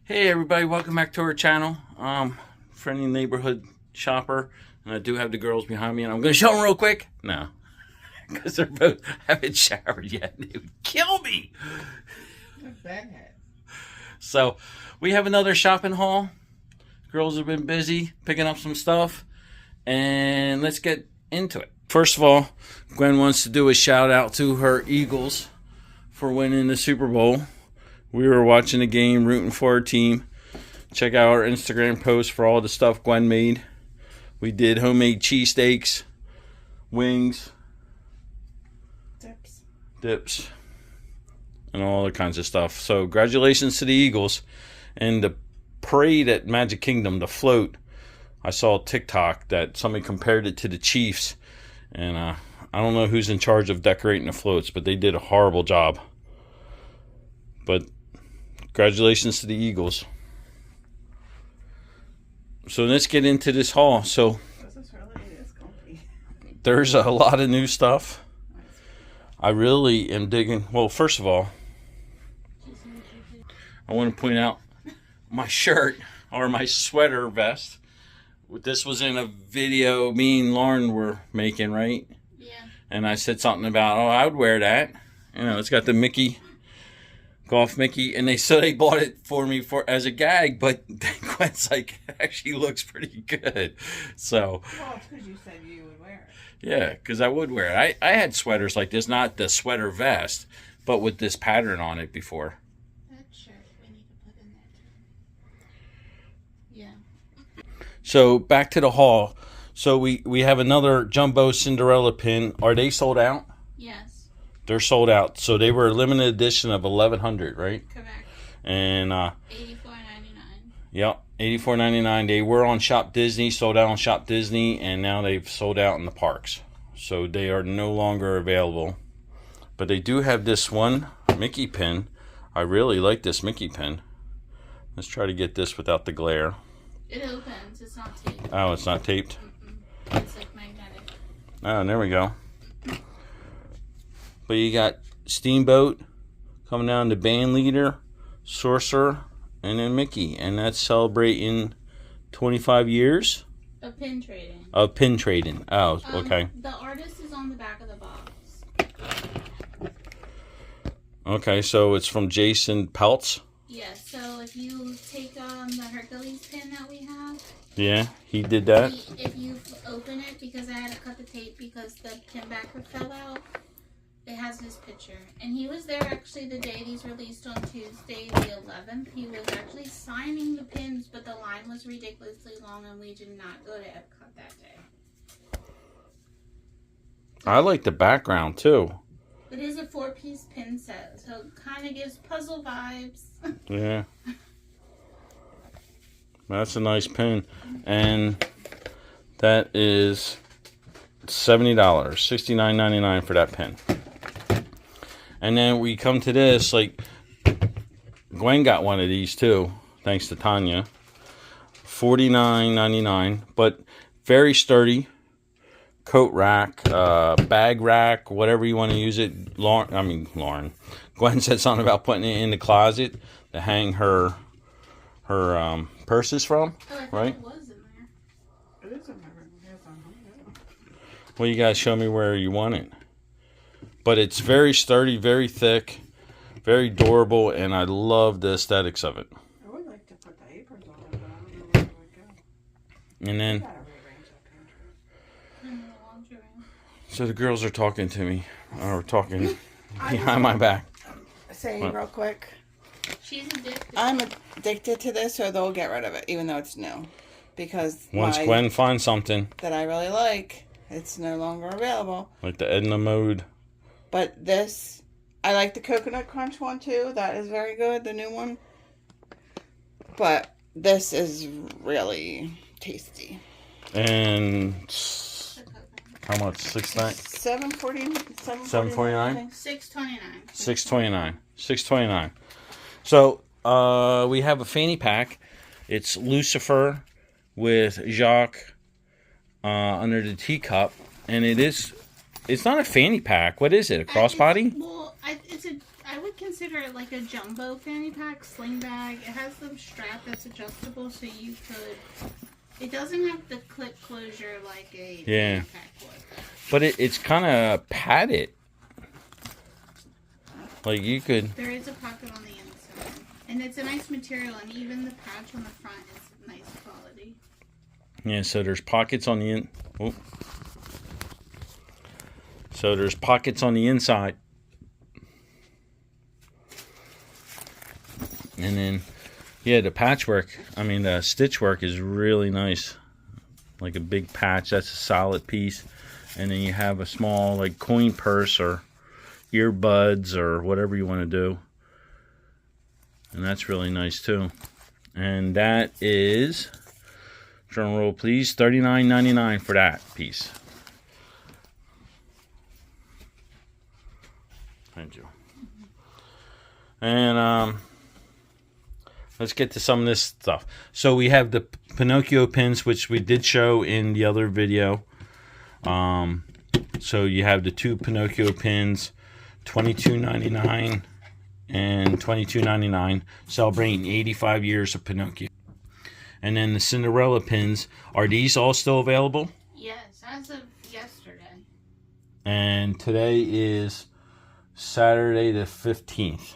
Hey everybody, welcome back to our channel. Friendly neighborhood shopper, and I do have the girls behind me, and I'm going to show them real quick. No, because they're both haven't showered yet. They would kill me. So we have another shopping haul. Girls have been busy picking up some stuff, and let's get into it. First of all, Gwen wants to do a shout out to her Eagles for winning the Super Bowl. We were watching the game, rooting for our team. Check out our Instagram post for all the stuff Gwen made. We did homemade cheesesteaks, wings, dips, and all other kinds of stuff. So congratulations to the Eagles. And the parade at Magic Kingdom, the float, I saw TikTok that somebody compared it to the Chiefs. And I don't know who's in charge of decorating the floats, but they did a horrible job. But congratulations to the Eagles. So let's get into this haul. So there's a lot of new stuff. I really am digging. Well, first of all, I want to point out my shirt or my sweater vest. This was in a video me and Lauren were making, right? Yeah. And I said something about, oh, I would wear that. You know, it's got the Mickey. Golf Mickey, and they bought it for me as a gag, but Gwen's like, it actually looks pretty good. So, well, it's because you said you would wear it. Yeah, because I would wear it. I had sweaters like this, not the sweater vest, but with this pattern on it before. That shirt we need to put in there too. Yeah. So back to the haul. So we have another jumbo Cinderella pin. Are they sold out? Yes. They're sold out. So they were a limited edition of 1,100, right? Correct. And $84.99. Yep, $84.99. They were on Shop Disney, sold out on Shop Disney, and now they've sold out in the parks. So they are no longer available. But they do have this one Mickey pin. I really like this Mickey pin. Let's try to get this without the glare. It opens. It's not taped. Oh, it's not taped? It's like magnetic. Oh, there we go. But you got Steamboat coming down to Band Leader, Sorcerer, and then Mickey. And that's celebrating 25 years? Of pin trading. Of pin trading. Oh, okay. The artist is on the back of the box. Okay, so it's from Jason Peltz? Yes, so if you take the Hercules pin that we have. Yeah, he did that? If you open it, because I had to cut the tape because the pin backer fell out. It has his picture. And he was there actually the day these released on Tuesday the 11th. He was actually signing the pins, but the line was ridiculously long and we did not go to Epcot that day. I like the background too. It is a 4-piece pin set, so it kind of gives puzzle vibes. Yeah. That's a nice pin. And that is $70, $69.99 for that pin. And then we come to this, like, Gwen got one of these too, thanks to Tanya. $49.99, but very sturdy. Coat rack, bag rack, whatever you want to use it. Lauren. Gwen said something about putting it in the closet to hang her purses from, right? It was in there. It is in there. Well, you guys show me where you want it. But it's very sturdy, very thick, very durable, and I love the aesthetics of it. I would like to put the aprons on it, but I don't know where it would go. And then, so the girls are talking to me, or talking behind my back. Say real quick. She's addicted. I'm addicted to this, or they'll get rid of it, even though it's new. Because once Gwen finds something that I really like, it's no longer available. Like the Edna Mode. But this, I like the Coconut Crunch one too. That is very good, the new one. But this is really tasty. And how much? $7.49. $6.29. $6.29. So we have a fanny pack. It's Lucifer with Jacques under the teacup, and it's not a fanny pack. What is it? A crossbody? Well, I would consider it like a jumbo fanny pack sling bag. It has the strap that's adjustable, so you could. It doesn't have the clip closure like a fanny pack would. But it's kind of padded. Like you could. There is a pocket on the inside, and it's a nice material, and even the patch on the front is nice quality. Yeah, so there's pockets on the in. Oh. So there's pockets on the inside. And then, yeah, the patchwork, the stitch work is really nice. Like a big patch, that's a solid piece. And then you have a small, like, coin purse or earbuds or whatever you want to do. And that's really nice, too. And that is, drum roll please, $39.99 for that piece. Thank you. And let's get to some of this stuff. So we have the Pinocchio pins, which we did show in the other video. So you have the two Pinocchio pins, $22.99 and $22.99, celebrating 85 years of Pinocchio. And then the Cinderella pins, are these all still available? Yes, as of yesterday. And today is Saturday the 15th.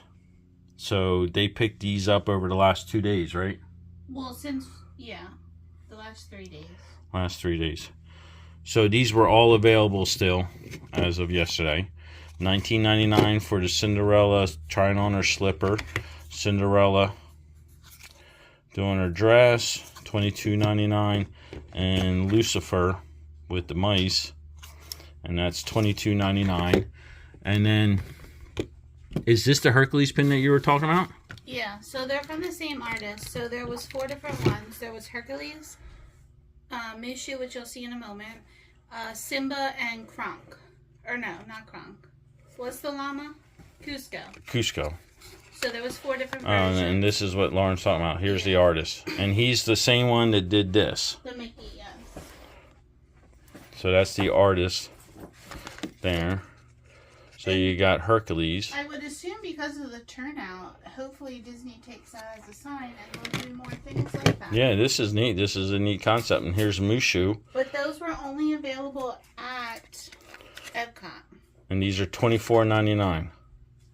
So they picked these up over the last 2 days, right? Well, the last 3 days. Last 3 days. So these were all available still as of yesterday. $19.99 for the Cinderella trying on her slipper. Cinderella doing her dress. $22.99. And Lucifer with the mice. And that's $22.99. And then, is this the Hercules pin that you were talking about? Yeah, so they're from the same artist. So there was 4 different ones. There was Hercules, Mushu, which you'll see in a moment, Simba, and Kronk. Or no, not Kronk. What's the llama? Cusco. So there was 4 different versions. And this is what Lauren's talking about. Here's the artist. And he's the same one that did this. The Mickey, yes. So that's the artist there. So you got Hercules. I would assume because of the turnout, hopefully Disney takes that as a sign and will do more things like that. Yeah, this is neat. This is a neat concept. And here's Mushu. But those were only available at Epcot. And these are $24.99.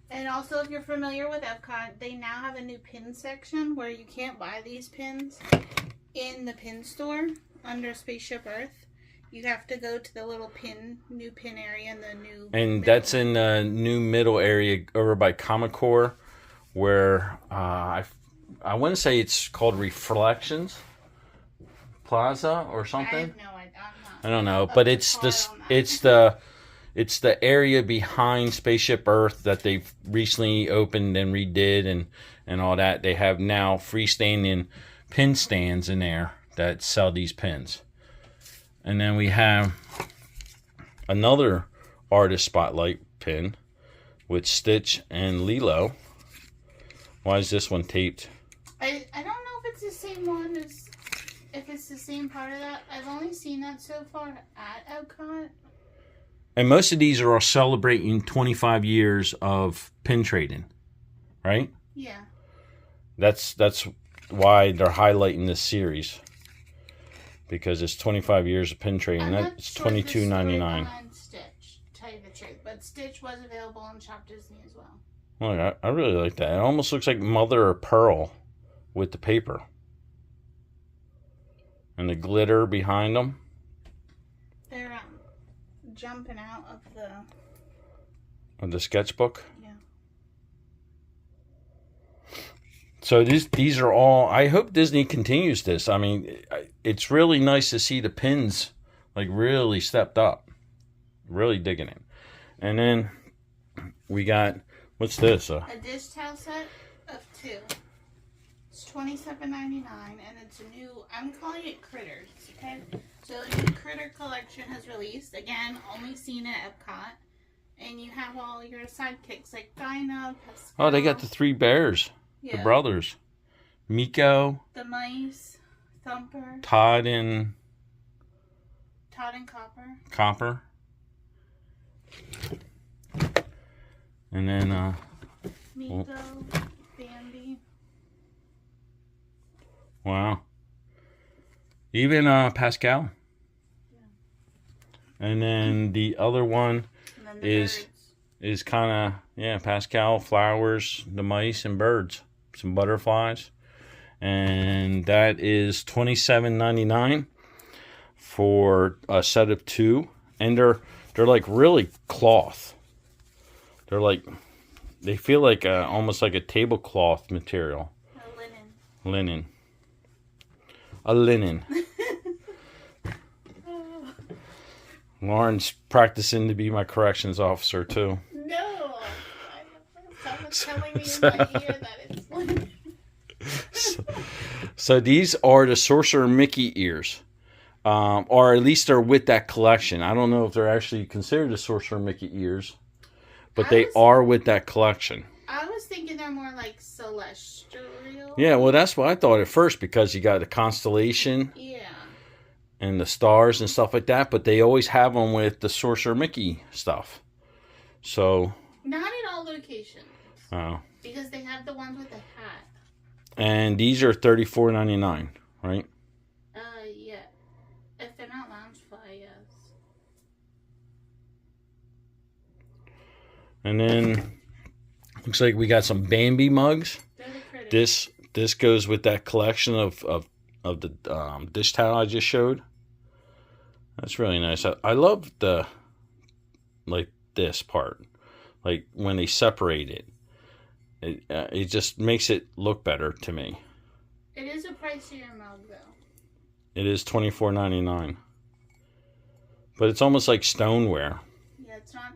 And also, if you're familiar with Epcot, they now have a new pin section where you can't buy these pins in the pin store under Spaceship Earth. You have to go to the little new pin area in the new. And that's in the new middle area over by Comic-Core, where I want to say it's called Reflections Plaza or something. I have no idea. I don't know, but it's the area behind Spaceship Earth that they've recently opened and redid and all that. They have now freestanding pin stands in there that sell these pins. And then we have another artist spotlight pin with Stitch and Lilo. Why is this one taped? I don't know if it's the same one as if it's the same part of that. I've only seen that so far at Epcot. And most of these are all celebrating 25 years of pin trading, right? Yeah. That's why they're highlighting this series. Because it's 25 years of pin trading. That's $22.99. Stitch, to tell you the truth. But Stitch was available on Shop Disney as well. Well, I really like that. It almost looks like mother of pearl with the paper. And the glitter behind them. They're jumping out Of the sketchbook. Yeah. So these are all. I hope Disney continues this. I mean, it's really nice to see the pins like really stepped up, really digging it. And then we got what's this? a dish towel set of 2. It's $27.99, and it's a new. I'm calling it Critters. Okay, so a new Critter collection has released. Again, only seen at Epcot, and you have all your sidekicks like Dinah, Pascal. Oh, they got the 3 bears. Yeah. The brothers. Miko. The mice. Thumper. Todd and Copper. And then Miko, Bambi. Wow. Even Pascal. Yeah. And then the other one And then the is birds. kind of, Pascal, flowers, the mice, and birds. Some butterflies. And that is $27.99 for a set of 2. And they're like really cloth. They're like, they feel like almost like a tablecloth material. A linen. Linen. A linen. Lauren's practicing to be my corrections officer too. No, someone's telling me in my ear that it's linen. So these are the Sorcerer Mickey ears. Or at least they're with that collection. I don't know if they're actually considered the Sorcerer Mickey ears, but they are with that collection. I was thinking they're more like celestial. Yeah, well, that's what I thought at first, because you got the constellation Yeah. and the stars and stuff like that, but they always have them with the Sorcerer Mickey stuff. So, Not at all locations. oh. Because they have the ones with the hat. And these are $34.99, right? Yeah. If they're not Loungefly, yes. And then looks like we got some Bambi mugs. They're the critters. This goes with that collection of the dish towel I just showed. That's really nice. I love the, like, this part, like when they separate it. It just makes it look better to me. It is a pricier mug, though. It is $24.99, but it's almost like stoneware. Yeah, it's not.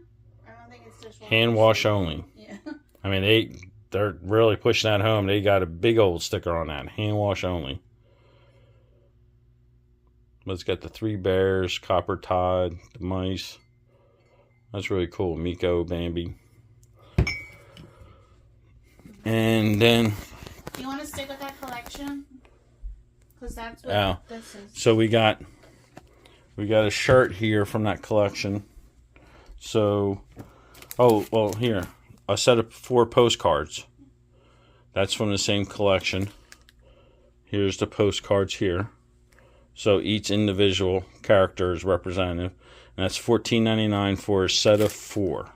I don't think it's dishwasher. Hand wash only. Yeah. I mean, they're really pushing that home. They got a big old sticker on that. Hand wash only. But it's got the 3 bears, Copper Todd, the mice. That's really cool. Miko, Bambi. And then, You want to stick with that collection? Because that's what this is. so we got a shirt here from that collection. So, here, a set of 4 postcards. That's from the same collection. Here's the postcards here. So each individual character is representative. And that's $14.99 for a set of 4.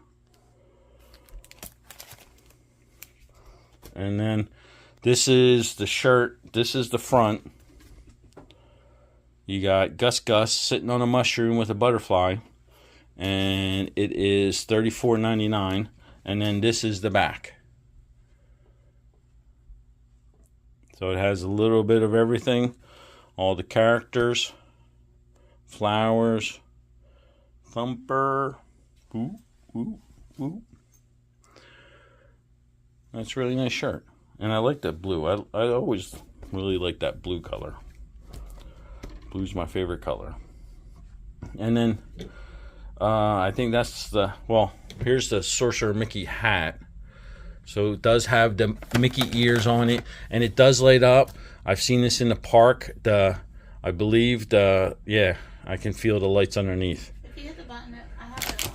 And then this is the shirt. This is the front. You got Gus sitting on a mushroom with a butterfly. And it is $34.99. And then this is the back. So it has a little bit of everything. All the characters. Flowers. Thumper. Ooh, ooh, ooh. That's a really nice shirt. And I like that blue. I always really like that blue color. Blue's my favorite color. And then I think that's here's the Sorcerer Mickey hat. So it does have the Mickey ears on it, and it does light up. I've seen this in the park. I can feel the lights underneath. If you hit the button, I have it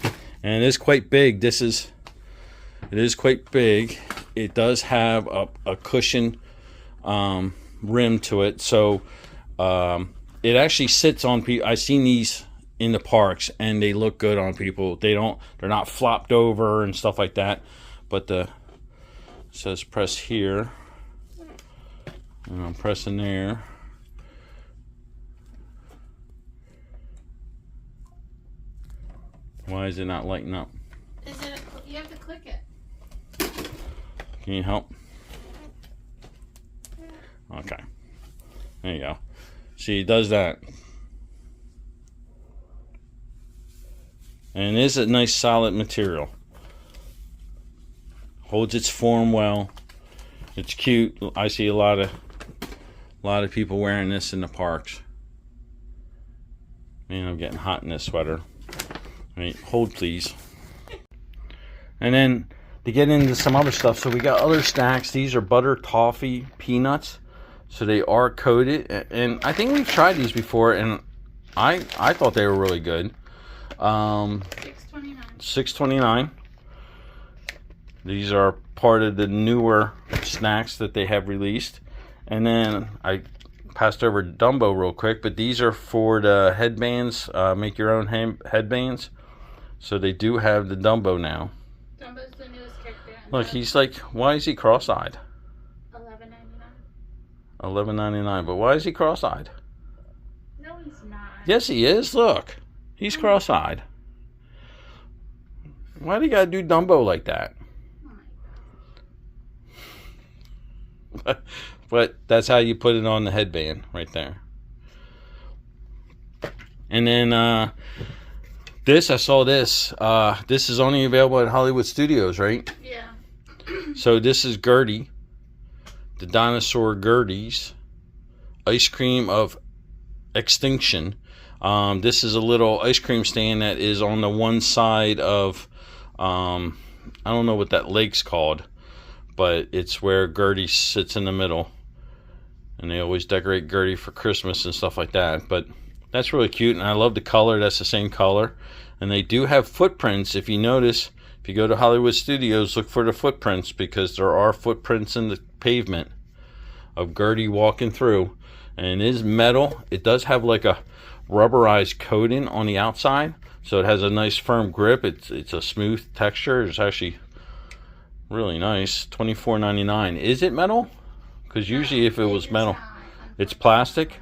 on. And it is quite big. It is quite big. It does have a cushion rim to it, so it actually sits on people. I've seen these in the parks, and they look good on people. They're not flopped over and stuff like that. But it says press here, and I'm pressing there. Why is it not lighting up? You have to click it. Can you help? Okay. There you go. See, it does that. And it is a nice solid material. Holds its form well. It's cute. I see a lot of people wearing this in the parks. Man, I'm getting hot in this sweater. All right, hold please. And then to get into some other stuff, so we got other snacks. These are butter toffee peanuts. So they are coated, and I think we've tried these before, and I thought they were really good. $6.29. $6.29. These are part of the newer snacks that they have released. And then I passed over Dumbo real quick, but these are for the headbands, make your own headbands. So they do have the Dumbo now. Dumbo's the newest character. Look, he's like, why is he cross-eyed? $11.99. $11.99, but why is he cross-eyed? No, he's not. Yes, he is. Look, he's cross-eyed. Why do you gotta do Dumbo like that? Oh But that's how you put it on the headband right there. And then this, I saw this. This is only available at Hollywood Studios, right? yeah. So this is Gertie, the dinosaur Gertie's ice cream of extinction. This is a little ice cream stand that is on the one side of, I don't know what that lake's called, but it's where Gertie sits in the middle. And they always decorate Gertie for Christmas and stuff like that. But that's really cute, and I love the color. That's the same color. And they do have footprints. If you notice, if you go to Hollywood Studios, look for the footprints, because there are footprints in the pavement of Gertie walking through. And it is metal. It does have like a rubberized coating on the outside, so it has a nice firm grip. It's a smooth texture. It's actually really nice. $24.99. Is it metal? Because usually if it was metal, it's plastic.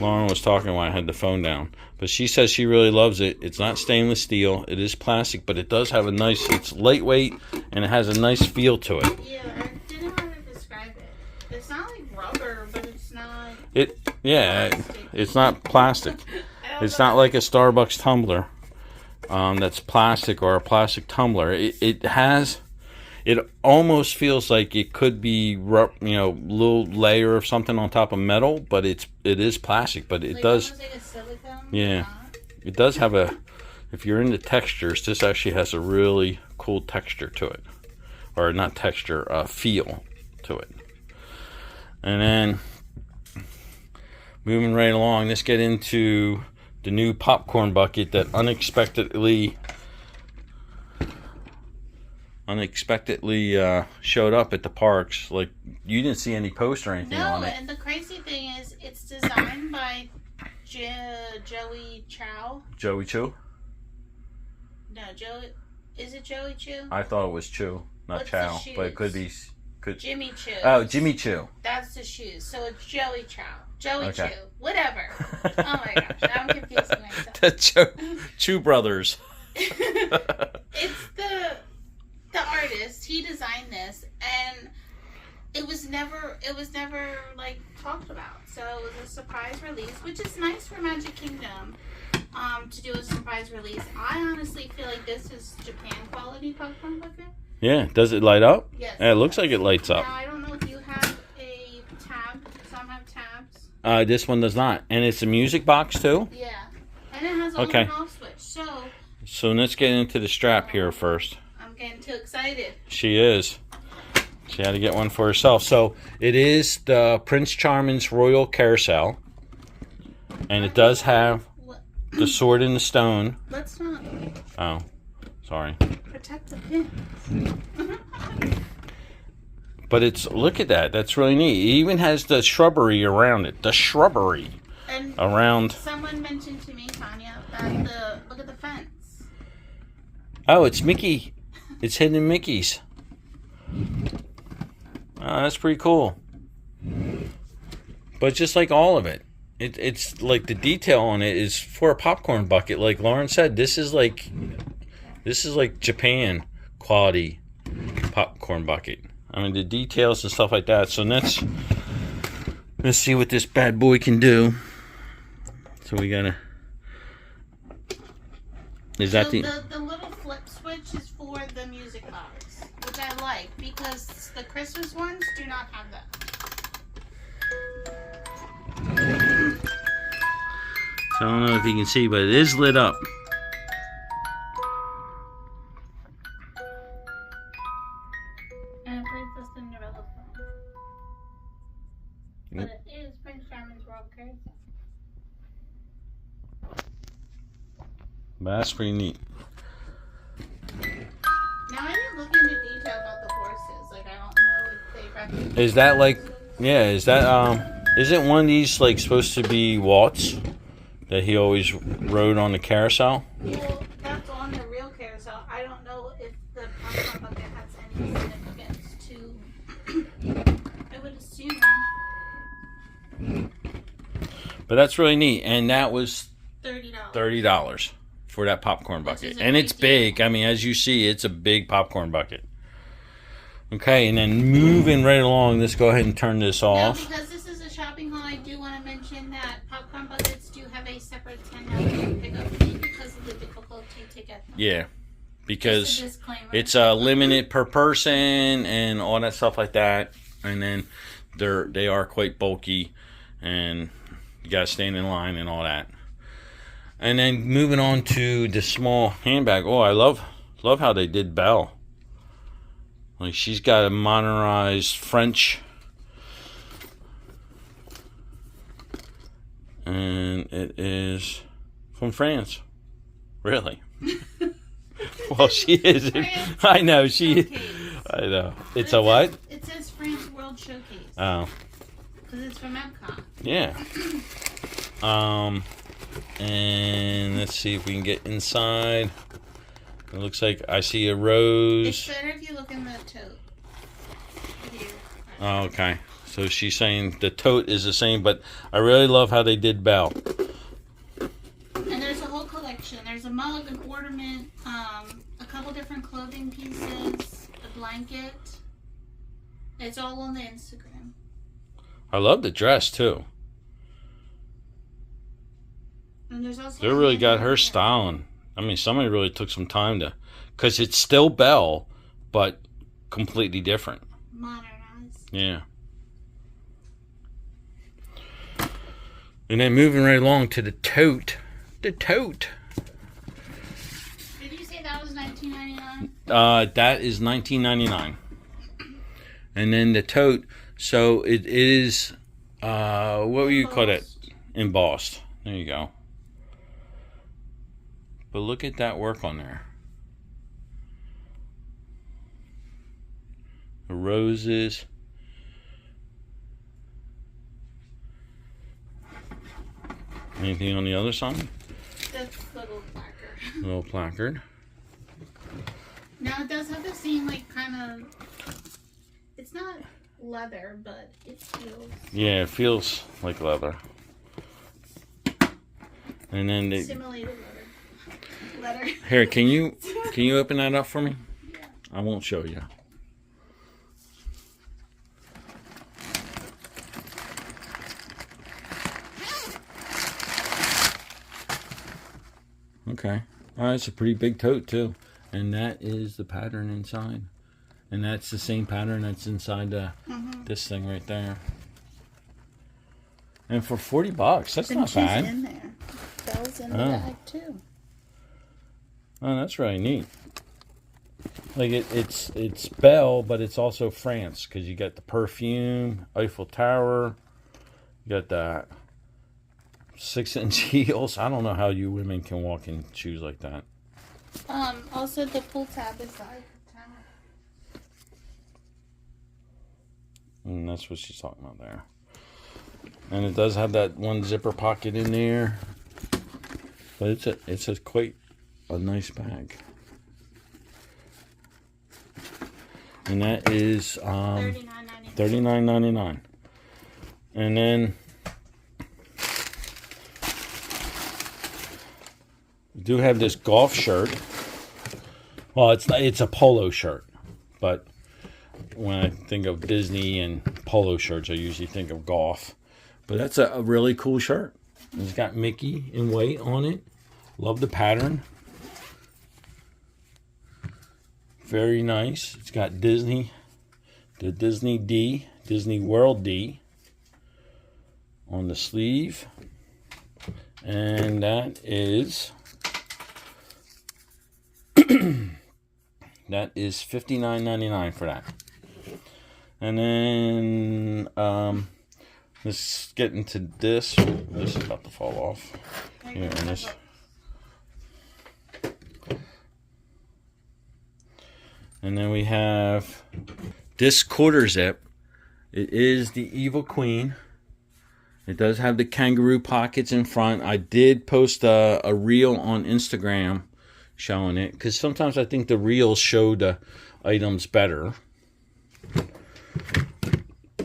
Lauren was talking while I had the phone down, but she says she really loves it. It's not stainless steel. It is plastic, but it does have a nice, it's lightweight, and it has a nice feel to it. Yeah, I didn't know how to describe it. It's not like rubber, but it's not. It's not plastic. It's not like a Starbucks tumbler that's plastic, or a plastic tumbler. It almost feels like it could be, little layer of something on top of metal, but it is plastic. But it does, like a silicone, yeah, it does have if you're into textures, this actually has a really cool texture to it, or not texture, feel to it. And then moving right along, let's get into the new popcorn bucket that unexpectedly showed up at the parks. Like, you didn't see any post or anything on it. And the crazy thing is, it's designed by Joey Chow. Joey Chu? No, Joey. Is it Joey Chu? I thought it was Chu, not What's Chow, the but it could be. shoes? Jimmy Chu. Oh, Jimmy Chu. That's the shoes. So it's Joey Chow. Joey Okay. Chu. Whatever. Oh my gosh, I'm confusing myself. The Chu brothers. It's the artist. He designed this, and it was never like talked about. So it was a surprise release, which is nice for Magic Kingdom to do a surprise release. I honestly feel like this is Japan quality popcorn bucket. Yeah, does it light up? Yes. Yeah, it looks like it lights up. Now I don't know if you have a tab. Some have tabs. This one does not, and it's a music box too. Yeah, and it has a Okay. on and off switch. So let's get into the strap here first. I'm getting too excited. She is. She had to get one for herself. So it is the Prince Charming's Royal Carousel, and it does have the Sword in the Stone. Let's not Oh, sorry. protect the pins. But look at that. That's really neat. It even has the shrubbery around it. The shrubbery And around. someone mentioned to me, Tanya, that look at the fence. Oh, it's Mickey. It's hidden in Mickey's. Oh, that's pretty cool. But just like all of it, it's like the detail on it is for a popcorn bucket. Like Lauren said, this is like Japan quality popcorn bucket. I mean, the details and stuff like that. So let's see what this bad boy can do. So we gotta. Is that So the little flip switch is for the music box, which I like because the Christmas ones do not have that. So I don't know if you can see, but it is lit up. And it plays the Cinderella song. Yep. But it is Prince Charming's Royal Carousel. But that's pretty neat. Now I didn't look into record. Is that like, yeah, is that, isn't one of these like supposed to be Walt's that he always rode on the Carousel? Well, that's on the real Carousel. I don't know if the popcorn bucket has any significance to, I would assume. But that's really neat. And that was $30. $30 for that popcorn Which bucket. is a And it's great deal. big. I mean, as you see, it's a big popcorn bucket. Okay, and then moving right along, let's go ahead and turn this Now, off. because this is a shopping haul, I do want to mention that popcorn buckets do have a separate $10 pickup fee because of the difficulty to get them. Yeah, Just a because disclaimer. it's limited per person and all that stuff like that. And then they are quite bulky, and you gotta stand in line and all that. And then moving on to the small handbag. Oh, I love how they did Belle. Like, she's got a modernized French, and it is from France. Really? Well, she is. France I know she. Showcase. I know. It's It a what? says- It says France World Showcase. Oh, Because it's from Epcot. yeah. And let's see if we can get inside. It looks like I see a It's rose. better if you look in the tote. Here. Oh, okay. So she's saying the tote is the same, but I really love how they did Belle. And there's a whole collection. There's a mug, an ornament, a couple different clothing pieces, a blanket. It's all on the Instagram. I love the dress too. And there's also They really got her styling. I mean, somebody really took some time to, because it's still Belle, but completely different. modernized. Yeah. And then moving right along to the tote. The tote. Did you say that was $19.99? That is $19.99. And then the tote, so it is, what would you call it? Embossed. There you go. But look at that work on there. The roses. Anything on the other side? That's the little placard. A little placard. Now it does have the same like kind of. It's not leather, but it feels Yeah, it feels like leather. And then they, simulated leather. here, can you open that up for me? Yeah. I won't show you. Okay. All right, it's a pretty big tote too. And that is the pattern inside. And that's the same pattern that's inside this thing right there. And for $40, that's not bad. in there. Belle's in the Oh. bag too. Oh, that's really neat. Like it's Belle, but it's also France because you got the perfume, Eiffel Tower, you got that 6-inch heels. I don't know how you women can walk in shoes like that. Also the pull tab is the Eiffel Tower. And that's what she's talking about there. And it does have that one zipper pocket in there, but it's a quite a nice bag. And that is $39.99. And then we do have this golf shirt. Well, it's a polo shirt, but when I think of Disney and polo shirts, I usually think of golf. But that's a really cool shirt. It's got Mickey in white on it. Love the pattern. Very nice. It's got Disney, the Disney D, Disney World D on the sleeve. And that is that is $59.99 for that. And then let's get into this. This is about to fall off. Here, and this. And then we have this quarter zip. It is the Evil Queen. It does have the kangaroo pockets in front. I did post a reel on Instagram showing it, because sometimes I think the reels show the items better.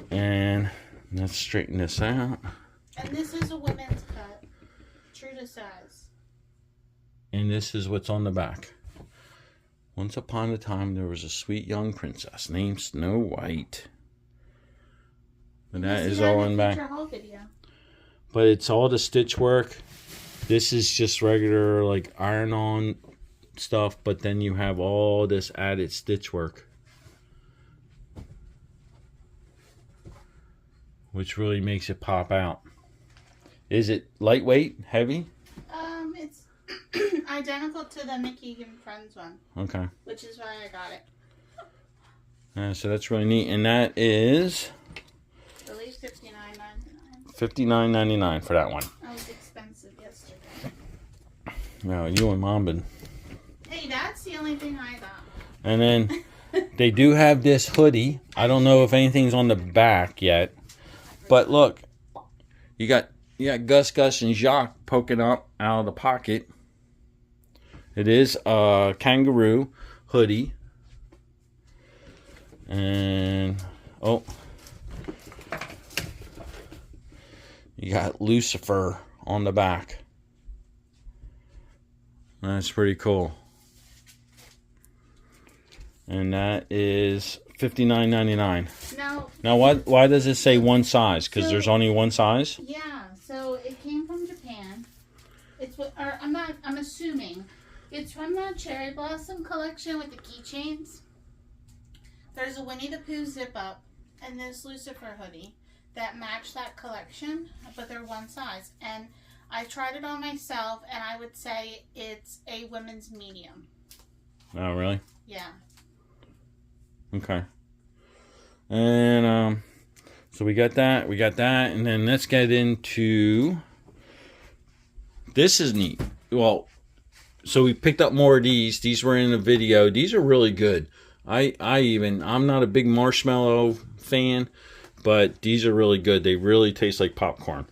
And let's straighten this out. And this is a women's cut, true to size. And this is what's on the back. Once upon a time, there was a sweet young princess named Snow White. And that is all in back. But it's all the stitch work. This is just regular, like, iron-on stuff, but then you have all this added stitch work, which really makes it pop out. Is it lightweight, heavy? It's identical to the Mickey and Friends one. Okay. Which is why I got it. So that's really neat, and that is I believe $59.99. $59.99 for that one. That was expensive yesterday. Well, you and Mom been. Hey, that's the only thing I got. And then they do have this hoodie. I don't know if anything's on the back yet, but look, you got Gus, and Jacques poking up out of the pocket. It is a kangaroo hoodie, and you got Lucifer on the back. That's pretty cool. And that is $59.99. Now, why does it say one size? Because there's only one size? Yeah, so it came from Japan. I'm assuming it's from the Cherry Blossom collection with the keychains. There's a Winnie the Pooh zip up and this Lucifer hoodie that match that collection, but they're one size. And I tried it on myself, and I would say it's a women's medium. Oh, really? Yeah. Okay. And so we got that, and then let's get into, this is neat. Well, so we picked up more of these. These were in the video. These are really good. I'm not a big marshmallow fan, but these are really good. They really taste like popcorn.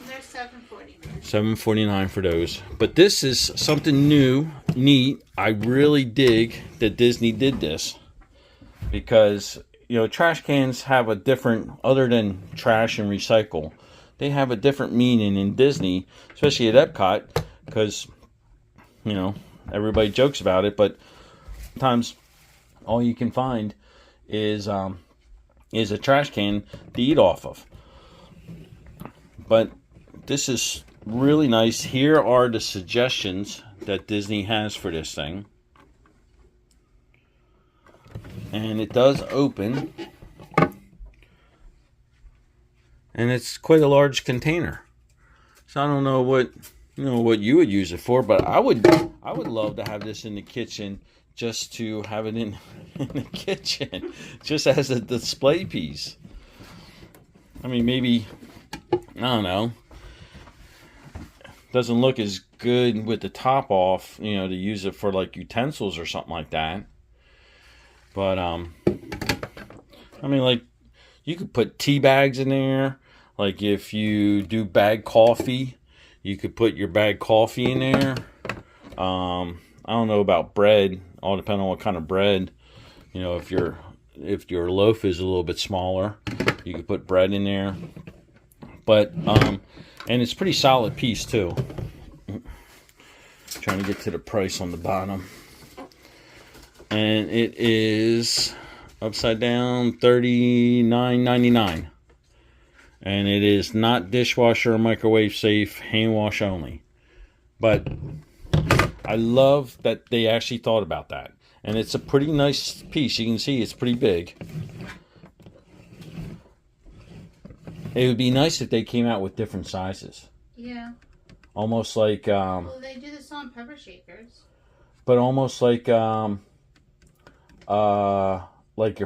They're $7.49. $7.49 for those. But this is something new, neat. I really dig that Disney did this, because trash cans have a different, other than trash and recycle, they have a different meaning in Disney, especially at Epcot, because everybody jokes about it, but sometimes all you can find is a trash can to eat off of. But this is really nice. Here are the suggestions that Disney has for this thing. And it does open. And it's quite a large container. So I don't know what you would use it for, but I would love to have this in the kitchen, just to have it in the kitchen, just as a display piece. I mean, maybe, I don't know, doesn't look as good with the top off, to use it for like utensils or something like that. But I mean, like, you could put tea bags in there. Like, if you do bag coffee, you could put your bag coffee in there. I don't know about bread. All depends on what kind of bread. If your loaf is a little bit smaller, you could put bread in there. But and it's a pretty solid piece too. Trying to get to the price on the bottom. And it is upside down $39.99. And it is not dishwasher or microwave safe, hand wash only. But I love that they actually thought about that. And it's a pretty nice piece. You can see it's pretty big. It would be nice if they came out with different sizes. Yeah. Almost like well, they do this on pepper shakers. But almost like your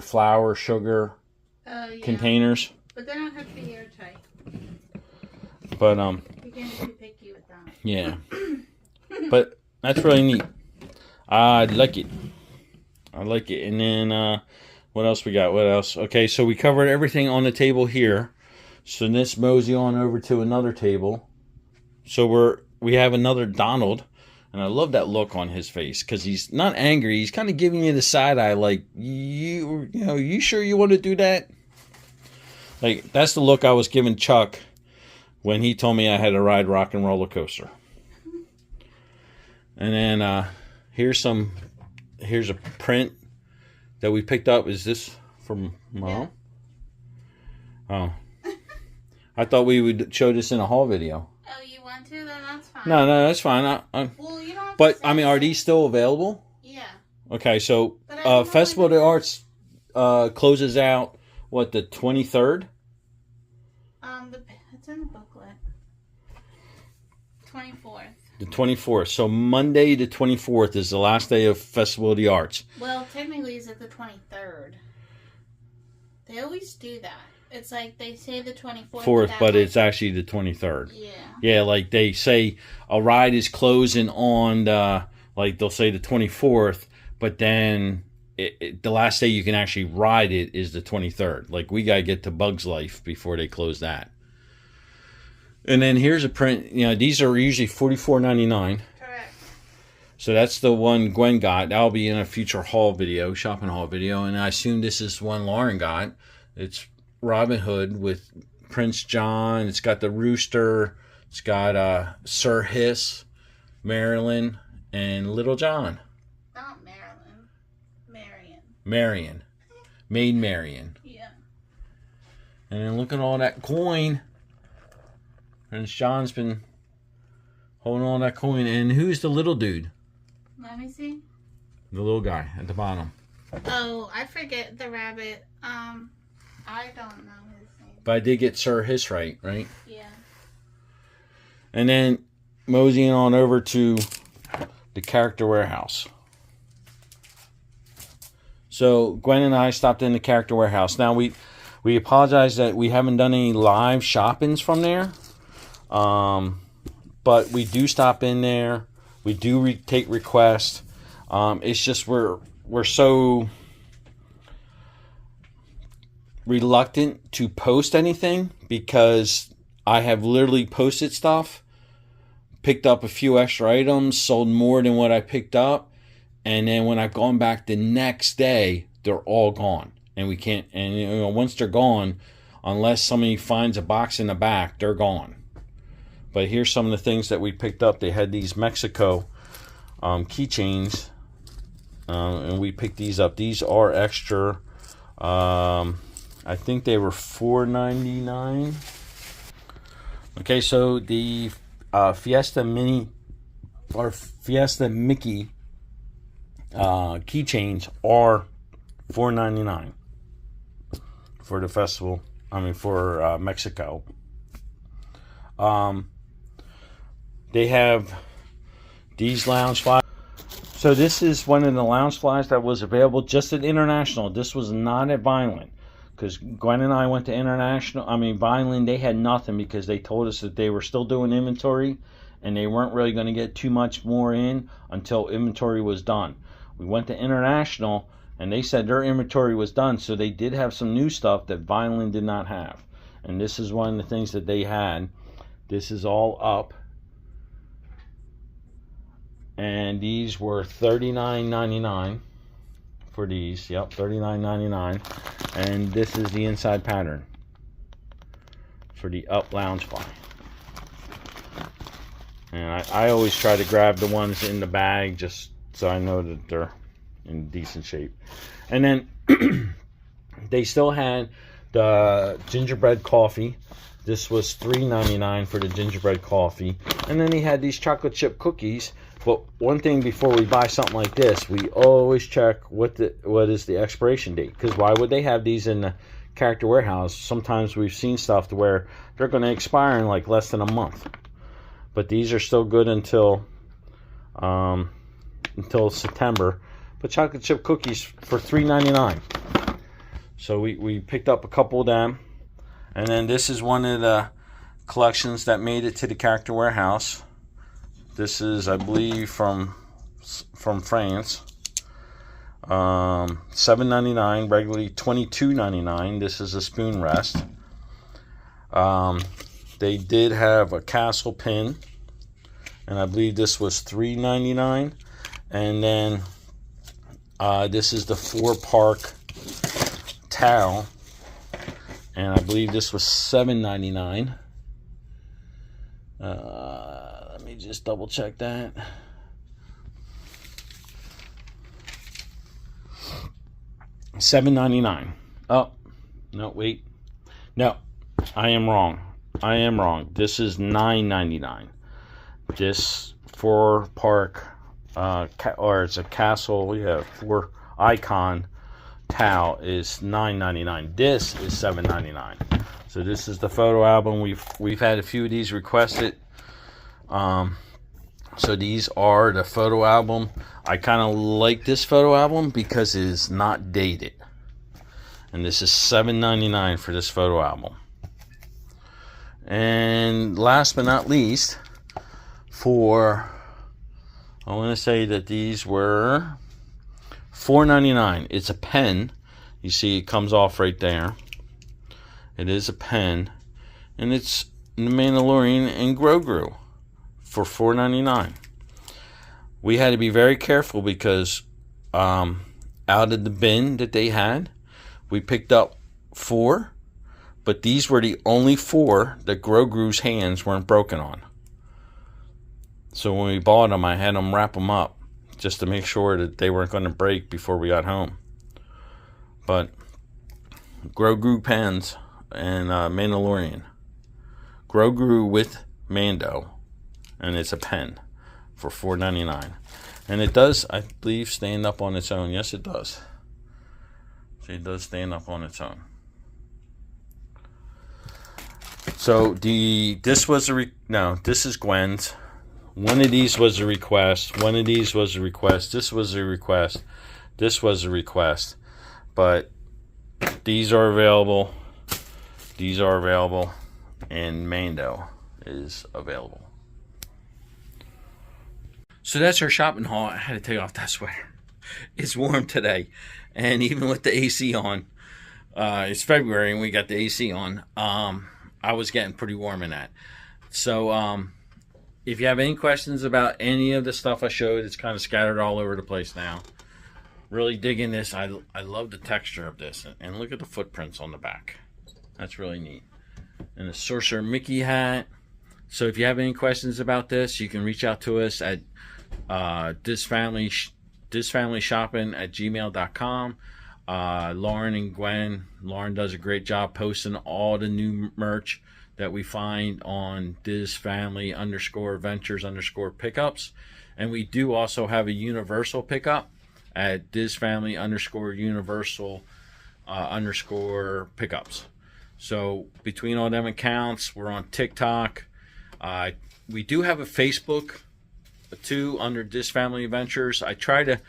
flour, sugar containers. But they don't have to be airtight. But you're getting too picky with that. Yeah. But that's really neat. I like it. And then What else we got? What else? Okay, so we covered everything on the table here. So let's mosey on over to another table. So we have another Donald. And I love that look on his face because he's not angry. He's kind of giving you the side eye, like, you sure you want to do that? Like, that's the look I was giving Chuck when he told me I had to ride rock and roller coaster. And then here's a print that we picked up. Is this from Mom? Yeah. Oh, I thought we would show this in a haul video. Oh, you want to? Then that's fine. No, that's fine. Well, you don't have but to I mean, are these still available? Yeah. Okay, so Festival of when the Arts closes out what, the 23rd? It's in the booklet. 24th. The 24th. So Monday the 24th is the last day of Festival of the Arts. Well, technically it's at the 23rd. They always do that. It's like they say the 24th. But it's actually the 23rd. Yeah. Yeah, like they say a ride is closing on like they'll say the 24th, but then the last day you can actually ride it is the 23rd. Like we got to get to Bug's Life before they close that. And then here's a print. These are usually $44.99. Correct. So that's the one Gwen got. That'll be in a future haul video, shopping haul video. And I assume this is one Lauren got. It's Robin Hood with Prince John. It's got the rooster. It's got Sir Hiss, Marilyn, and Little John. Not Marilyn. Marion. Marion. Maid Marion. Yeah. And then look at all that coin. Prince John's been holding on that coin. And who's the little dude? Let me see. The little guy at the bottom. Oh, I forget the rabbit. I don't know his name. But I did get Sir Hiss right? Yeah. And then moseying on over to the Character Warehouse. So Gwen and I stopped in the Character Warehouse. Now we apologize that we haven't done any live shoppings from there. But we do stop in there. We do take requests. It's just we're so reluctant to post anything because I have literally posted stuff, picked up a few extra items, sold more than what I picked up, and then when I've gone back the next day, they're all gone. And we can't, and once they're gone, unless somebody finds a box in the back, they're gone. But here's some of the things that we picked up. They had these Mexico keychains, and we picked these up. These are extra. I think they were $4.99. Okay, so the Fiesta Mini or Fiesta Mickey keychains are $4.99 for the festival. For Mexico. They have these lounge flies. So this is one of the lounge flies that was available just at International. This was not at Vineland. Because Gwen and I went to Vineland, they had nothing because they told us that they were still doing inventory and they weren't really going to get too much more in until inventory was done. We went to International and they said their inventory was done, so they did have some new stuff that Vineland did not have. And this is one of the things that they had. This is all up. And these were $39.99 for these. Yep, $39.99. And this is the inside pattern for the up lounge fly. And I always try to grab the ones in the bag just so I know that they're in decent shape. And then they still had the gingerbread coffee. This was $3.99 for the gingerbread coffee. And then he had these chocolate chip cookies. But one thing before we buy something like this, we always check what is the expiration date. Because why would they have these in the Character Warehouse? Sometimes we've seen stuff to where they're going to expire in like less than a month. But these are still good until September. But chocolate chip cookies for $3.99. So we picked up a couple of them. And then this is one of the collections that made it to the Character Warehouse. This is, I believe, from France. $7.99, regularly $22.99. This is a spoon rest. They did have a castle pin, and I believe this was $3.99. And then this is the 4-park towel, and I believe this was $7.99. Let me just double check that. $7.99. Oh, no, wait. No, I am wrong. This is $9.99. This 4-park, or it's a castle, 4 icon towel is $9.99. This is $7.99. So this is the photo album. We've had a few of these requested. So these are the photo album. I kind of like this photo album because it is not dated. And this is $7.99 for this photo album. And last but not least, I want to say that these were $4.99. It's a pen. You see it comes off right there. It is a pen. And it's the Mandalorian and Grogu for $4.99. We had to be very careful because out of the bin that they had, we picked up 4, but these were the only 4 that Grogu's hands weren't broken on. So when we bought them, I had them wrap them up just to make sure that they weren't going to break before we got home. But Grogu pens and Mandalorian. Grogu with Mando, and it's a pen for $4.99. And it does, I believe, stand up on its own. Yes, it does. See, it does stand up on its own. So this is Gwen's. One of these was a request. One of these was a request. This was a request. This was a request. But these are available. These are available. And Mando is available. So that's our shopping haul. I had to take off that sweater. It's warm today. And even with the AC on, it's February and we got the AC on. I was getting pretty warm in that. So if you have any questions about any of the stuff I showed, it's kind of scattered all over the place now. Really digging this. I love the texture of this. And look at the footprints on the back. That's really neat. And the Sorcerer Mickey hat. So if you have any questions about this, you can reach out to us at disfamilyshopping@gmail.com. Lauren and Gwen. Lauren does a great job posting all the new merch that we find on DisFamily_Adventures_pickups. And we do also have a universal pickup at DisFamily_universal_pickups. So between all them accounts, we're on TikTok. We do have a Facebook too under DisFamily Adventures. I try to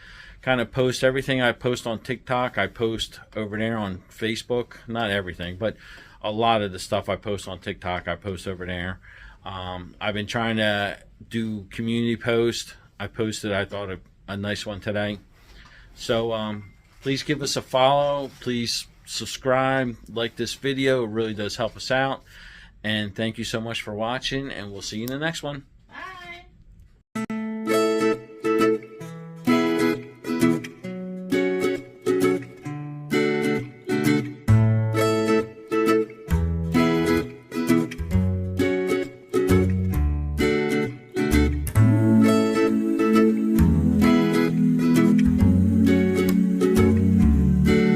kind of post everything I post on TikTok. I post over there on Facebook. Not everything, but a lot of the stuff I post on TikTok, I post over there. I've been trying to do community posts. I posted, I thought, a nice one today. So please give us a follow. Please subscribe, like this video. It really does help us out. And thank you so much for watching, and we'll see you in the next one.